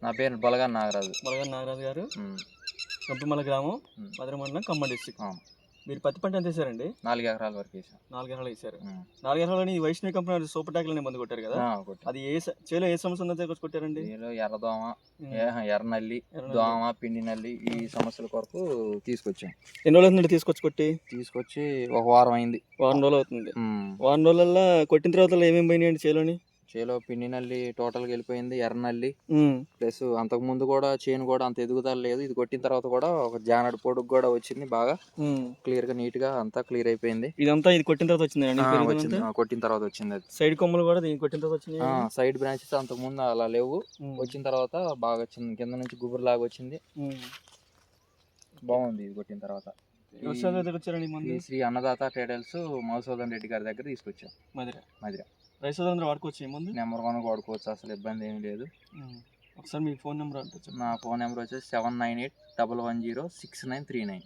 నా పేరు బలగాన్ నాగరాజు. నాగరాజు గారు, ఉమ్, కంపిమల్ల గ్రామం, ఉమ్, మధుర మండలం, ఖమ్మం డిస్ట్రిక్ట్. అవును. మీరు పత్తి పంట ఎంత వేసారండి? 4 ఎకరాల వరకు వేసాం. 4 ఎకరాలు వేసారు. ఉమ్, 4 ఎకరాలని వైష్ణవి కంపెనీ సూపర్ టాక్లు అనే మందు కొట్టారు కదా, కొట్టాం. అది చేలో ఏ సమస్య ఉందో వచ్చి కొట్టారండి? దీనిలో ఎర్రదోమ, ఉమ్. ఎర్రనల్లి, ఎర్రనల్లి. దోమ, పిండి నల్లి ఈ సమస్యల కొరకు తీసుకొచ్చాం. ఎన్ని రోజులు అవుతుంది తీసుకొచ్చి కొట్టి? తీసుకొచ్చి ఒక వారం అయింది. వారం రోజులు అవుతుంది. ఉమ్, వారం రోజులల్లో కొట్టిన తర్వాత ఏమేమి పోయినాయండి చేలోని? చేలో పిండి నల్లి టోటల్గా వెళ్ళిపోయింది. ఎర్రనల్లి ఉమ్. ప్లస్ అంతకు ముందు కూడా చేను కూడా అంత ఎదుగుదల లేదు. ఇది కొట్టిన తర్వాత కూడా ఒక జానడు పొడుగు కూడా వచ్చింది. బాగా క్లియర్ గా నీట్ గా అంతా క్లియర్ అయిపోయింది. ఇదంతా ఇది కొట్టిన తర్వాత వచ్చింది. వచ్చింది, కొట్టిన తర్వాత వచ్చింది. అది సైడ్ కొమ్మలు కూడా దీన్ని కొట్టిన తర్వాత వచ్చింది. సైడ్ బ్రాంచెస్ అంతకు ముందు అలా లేవు. వచ్చిన తర్వాత బాగా వచ్చింది. కింద నుంచి గుబురు లాగా వచ్చింది. బాగుంది ఇది కొట్టిన తర్వాత. శ్రీ అన్నదాత ట్రేడర్స్ మధుసూదన్ రెడ్డి గారి దగ్గర తీసుకొచ్చాం. మదిర రైతులందరూ వాడుకోవచ్చు. నెంబర్ 1 వాడుకోవచ్చు, అసలు ఇబ్బంది ఏమి లేదు. ఒకసారి మీ ఫోన్ నెంబర్ అంటే? నా ఫోన్ నెంబర్ వచ్చేసి 79811069939.